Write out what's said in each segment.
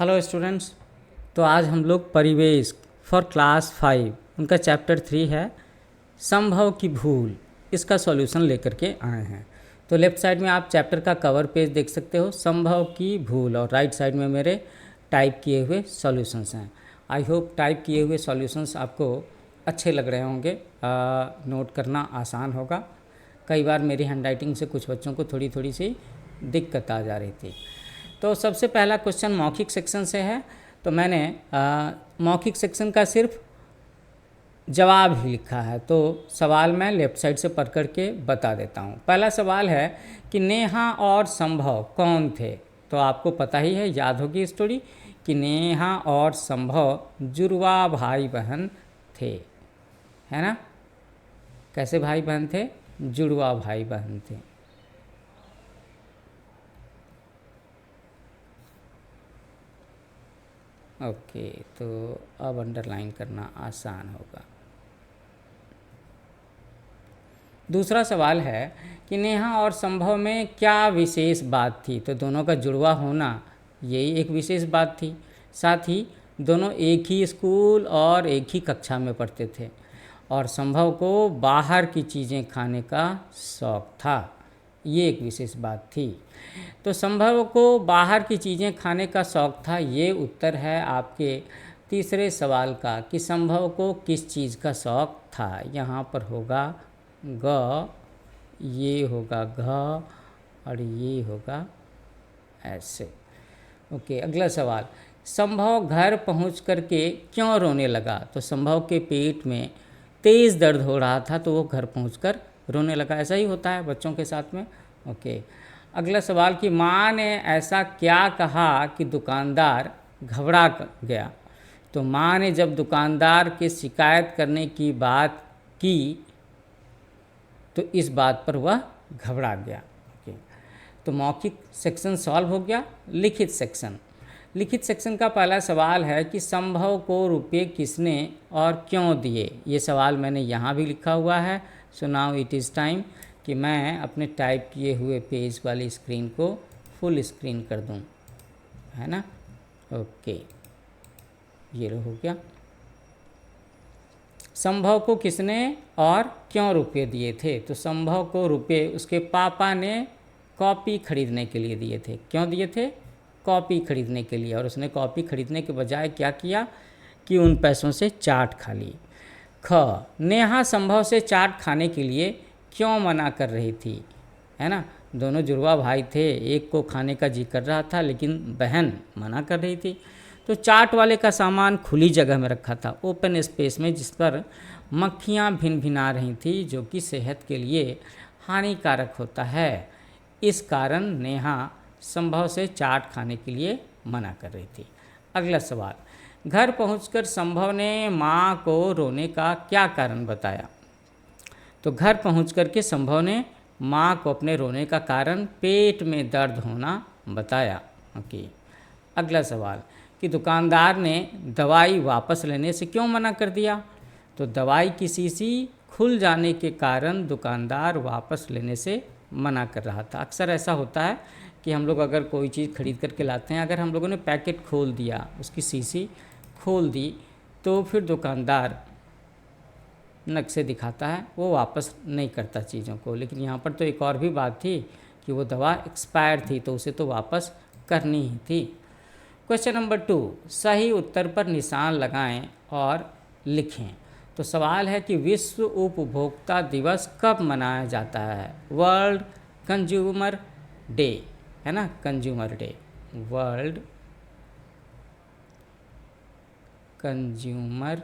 Hello students. तो आज हम लोग परिवेश फॉर क्लास 5 उनका चैप्टर 3 है संभव की भूल, इसका सॉल्यूशन लेकर के आए हैं। तो लेफ्ट साइड में आप चैप्टर का कवर पेज देख सकते हो, संभव की भूल, और राइट साइड में मेरे टाइप किए हुए सॉल्यूशंस हैं। आई होप टाइप किए हुए सॉल्यूशंस आपको अच्छे लग रहे होंगे, नोट करना आसान होगा। कई बार मेरी हैंडराइटिंग से कुछ बच्चों को थोड़ी थोड़ी सी दिक्कत आ जा रही थी। तो सबसे पहला क्वेश्चन मौखिक सेक्शन से है, तो मैंने मौखिक सेक्शन का सिर्फ जवाब ही लिखा है। तो सवाल मैं लेफ्ट साइड से पढ़ करके बता देता हूँ। पहला सवाल है कि नेहा और संभव कौन थे। तो आपको पता ही है, याद होगी स्टोरी, कि नेहा और संभव जुड़वा भाई बहन थे, है ना। कैसे भाई बहन थे? जुड़वा भाई बहन थे। ओके, तो अब अंडरलाइन करना आसान होगा। दूसरा सवाल है कि नेहा और संभव में क्या विशेष बात थी। तो दोनों का जुड़वा होना यही एक विशेष बात थी। साथ ही दोनों एक ही स्कूल और एक ही कक्षा में पढ़ते थे, और संभव को बाहर की चीज़ें खाने का शौक़ था, ये एक विशेष बात थी। तो संभव को बाहर की चीज़ें खाने का शौक़ था, ये उत्तर है आपके तीसरे सवाल का, कि संभव को किस चीज़ का शौक़ था। यहाँ पर होगा ग, ये होगा घ, और ये होगा ऐसे। ओके, अगला सवाल, संभव घर पहुँच करके क्यों रोने लगा। तो संभव के पेट में तेज़ दर्द हो रहा था, तो वो घर पहुँचकर रोने लगा। ऐसा ही होता है बच्चों के साथ में। ओके, अगला सवाल कि माँ ने ऐसा क्या कहा कि दुकानदार घबरा गया। तो माँ ने जब दुकानदार के शिकायत करने की बात की, तो इस बात पर वह घबरा गया। ओके, तो मौखिक सेक्शन सॉल्व हो गया। लिखित सेक्शन, लिखित सेक्शन का पहला सवाल है कि संभव को रुपये किसने और क्यों दिए। ये सवाल मैंने यहाँ भी लिखा हुआ है। So now it is time कि मैं अपने टाइप किए हुए पेज वाली स्क्रीन को फुल स्क्रीन कर दूं, है ना। ओके, ये हो गया। संभव को किसने और क्यों रुपये दिए थे। तो संभव को रुपये उसके पापा ने कॉपी खरीदने के लिए दिए थे। क्यों दिए थे? कॉपी खरीदने के लिए। और उसने कॉपी खरीदने के बजाय क्या किया कि उन पैसों से चाट खा ली। ख, नेहा संभव से चाट खाने के लिए क्यों मना कर रही थी, है ना। दोनों जुड़वा भाई थे, एक को खाने का जी कर रहा था, लेकिन बहन मना कर रही थी। तो चाट वाले का सामान खुली जगह में रखा था, ओपन स्पेस में, जिस पर मक्खियाँ भिनभिना रही थी, जो कि सेहत के लिए हानिकारक होता है। इस कारण नेहा संभव से चाट खाने के लिए मना कर रही थी। अगला सवाल, घर पहुंचकर संभव ने माँ को रोने का क्या कारण बताया। तो घर पहुंच कर के संभव ने माँ को अपने रोने का कारण पेट में दर्द होना बताया। ओके, अगला सवाल कि दुकानदार ने दवाई वापस लेने से क्यों मना कर दिया। तो दवाई की शीशी खुल जाने के कारण दुकानदार वापस लेने से मना कर रहा था। अक्सर ऐसा होता है कि हम लोग अगर कोई चीज़ खरीद करके लाते हैं, अगर हम लोगों ने पैकेट खोल दिया, उसकी शीशी खोल दी, तो फिर दुकानदार नक्शे दिखाता है, वो वापस नहीं करता चीज़ों को। लेकिन यहाँ पर तो एक और भी बात थी कि वो दवा एक्सपायर थी, तो उसे तो वापस करनी ही थी। क्वेश्चन नंबर 2, सही उत्तर पर निशान लगाएं और लिखें। तो सवाल है कि विश्व उपभोक्ता दिवस कब मनाया जाता है। वर्ल्ड कंज्यूमर डे, है ना, consumer day, world consumer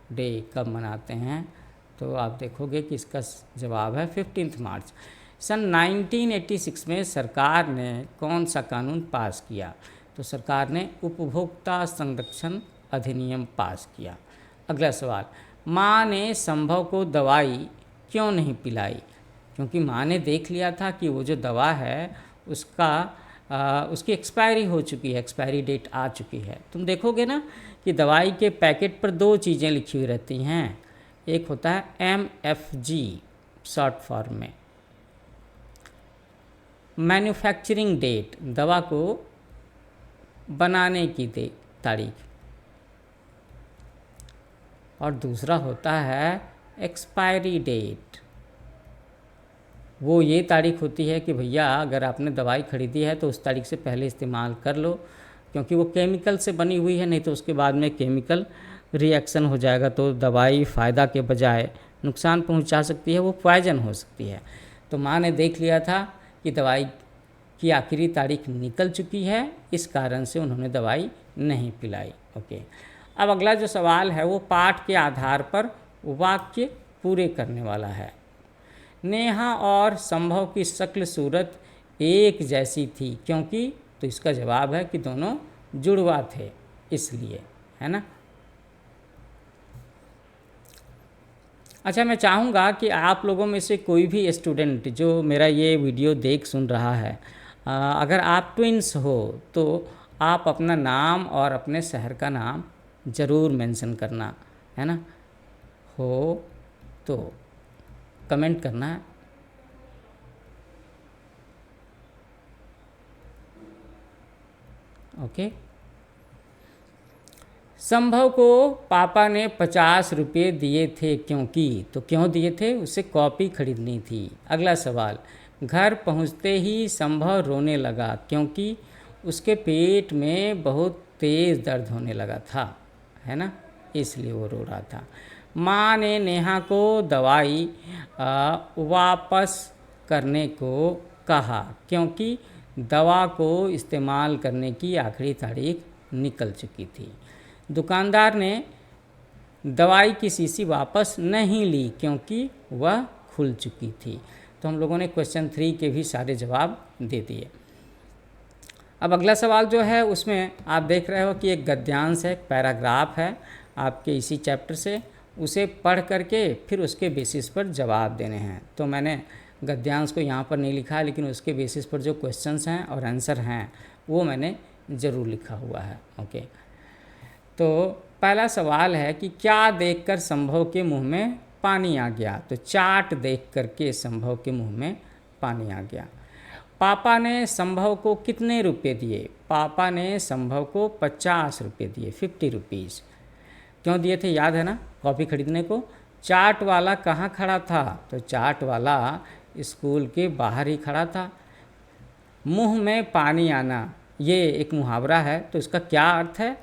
day कब मनाते हैं। तो आप देखोगे कि इसका जवाब है 15 मार्च। सन 1986 में सरकार ने कौन सा कानून पास किया। तो सरकार ने उपभोक्ता संरक्षण अधिनियम पास किया। अगला सवाल, माँ ने संभव को दवाई क्यों नहीं पिलाई। क्योंकि माँ ने देख लिया था कि वो जो दवा है उसकी एक्सपायरी हो चुकी है, एक्सपायरी डेट आ चुकी है। तुम देखोगे ना कि दवाई के पैकेट पर 2 चीज़ें लिखी हुई रहती हैं। एक होता है MFG शॉर्ट फॉर्म में, मैन्युफैक्चरिंग डेट, दवा को बनाने की तारीख, और दूसरा होता है एक्सपायरी डेट। वो ये तारीख होती है कि भैया अगर आपने दवाई खरीदी है तो उस तारीख से पहले इस्तेमाल कर लो, क्योंकि वो केमिकल से बनी हुई है, नहीं तो उसके बाद में केमिकल रिएक्शन हो जाएगा तो दवाई फ़ायदा के बजाय नुकसान पहुंचा सकती है, वो पॉइजन हो सकती है। तो माँ ने देख लिया था कि दवाई की आखिरी तारीख निकल चुकी है, इस कारण से उन्होंने दवाई नहीं पिलाई। ओके, अब अगला जो सवाल है वो पाठ के आधार पर वाक्य पूरे करने वाला है। नेहा और संभव की शक्ल सूरत एक जैसी थी क्योंकि, तो इसका जवाब है कि दोनों जुड़वा थे इसलिए, है ना। अच्छा, मैं चाहूँगा कि आप लोगों में से कोई भी स्टूडेंट जो मेरा ये वीडियो देख सुन रहा है, अगर आप ट्विंस हो तो आप अपना नाम और अपने शहर का नाम ज़रूर मेंशन करना, है ना। हो तो कमेंट करना है। ओके, संभव को पापा ने 50 रुपये दिए थे क्योंकि, तो क्यों दिए थे, उसे कॉपी खरीदनी थी। अगला सवाल, घर पहुंचते ही संभव रोने लगा क्योंकि उसके पेट में बहुत तेज़ दर्द होने लगा था, है ना, इसलिए वो रो रहा था। माँ ने नेहा को दवाई वापस करने को कहा क्योंकि दवा को इस्तेमाल करने की आखिरी तारीख निकल चुकी थी। दुकानदार ने दवाई की शीशी वापस नहीं ली क्योंकि वह खुल चुकी थी। तो हम लोगों ने क्वेश्चन 3 के भी सारे जवाब दे दिए। अब अगला सवाल जो है उसमें आप देख रहे हो कि एक गद्यांश है, एक पैराग्राफ है आपके इसी चैप्टर से, उसे पढ़ करके फिर उसके बेसिस पर जवाब देने हैं। तो मैंने गद्यांश को यहाँ पर नहीं लिखा, लेकिन उसके बेसिस पर जो क्वेश्चंस हैं और आंसर हैं वो मैंने ज़रूर लिखा हुआ है। ओके, तो पहला सवाल है कि क्या देखकर संभव के मुंह में पानी आ गया। तो चाट देख करके संभव के मुंह में पानी आ गया। पापा ने संभव को कितने रुपए दिए। पापा ने संभव को 50 रुपये दिए, 50 रुपीज़। क्यों दिए थे, याद है ना, कॉफ़ी खरीदने को। चाट वाला कहाँ खड़ा था, तो चाट वाला स्कूल के बाहर ही खड़ा था। मुंह में पानी आना, ये एक मुहावरा है, तो इसका क्या अर्थ है,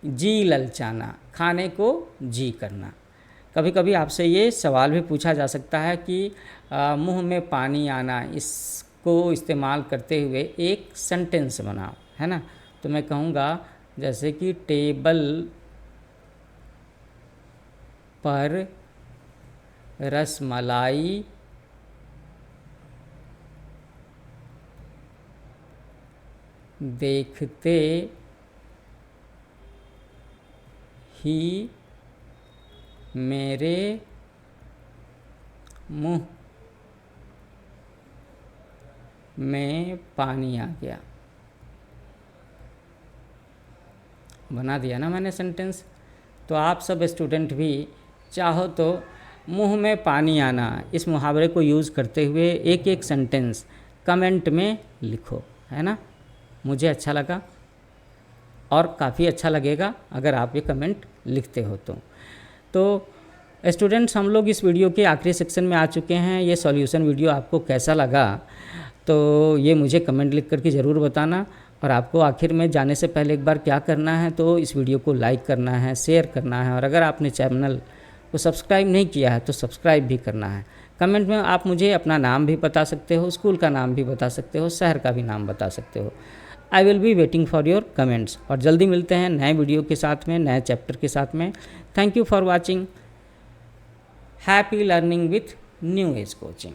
जी ललचाना, खाने को जी करना। कभी कभी आपसे ये सवाल भी पूछा जा सकता है कि मुंह में पानी आना, इसको इस्तेमाल करते हुए एक सेंटेंस बनाओ, है ना। तो मैं कहूँगा जैसे कि टेबल पर रसमलाई देखते ही मेरे मुंह में पानी आ गया। बना दिया ना मैंने सेंटेंस। तो आप सब स्टूडेंट भी चाहो तो मुंह में पानी आना, इस मुहावरे को यूज़ करते हुए एक एक सेंटेंस कमेंट में लिखो, है ना। मुझे अच्छा लगा और काफ़ी अच्छा लगेगा अगर आप ये कमेंट लिखते हो तो स्टूडेंट्स, हम लोग इस वीडियो के आखिरी सेक्शन में आ चुके हैं। ये सॉल्यूशन वीडियो आपको कैसा लगा तो ये मुझे कमेंट लिख करके ज़रूर बताना। और आपको आखिर में जाने से पहले एक बार क्या करना है, तो इस वीडियो को लाइक करना है, शेयर करना है, और अगर आपने चैनल को सब्सक्राइब नहीं किया है तो सब्सक्राइब भी करना है। कमेंट में आप मुझे अपना नाम भी बता सकते हो, स्कूल का नाम भी बता सकते हो, शहर का भी नाम बता सकते हो। I will be waiting for your comments. और जल्दी मिलते हैं नए वीडियो के साथ में, नए चैप्टर के साथ में। Thank you for watching. Happy learning with new age coaching.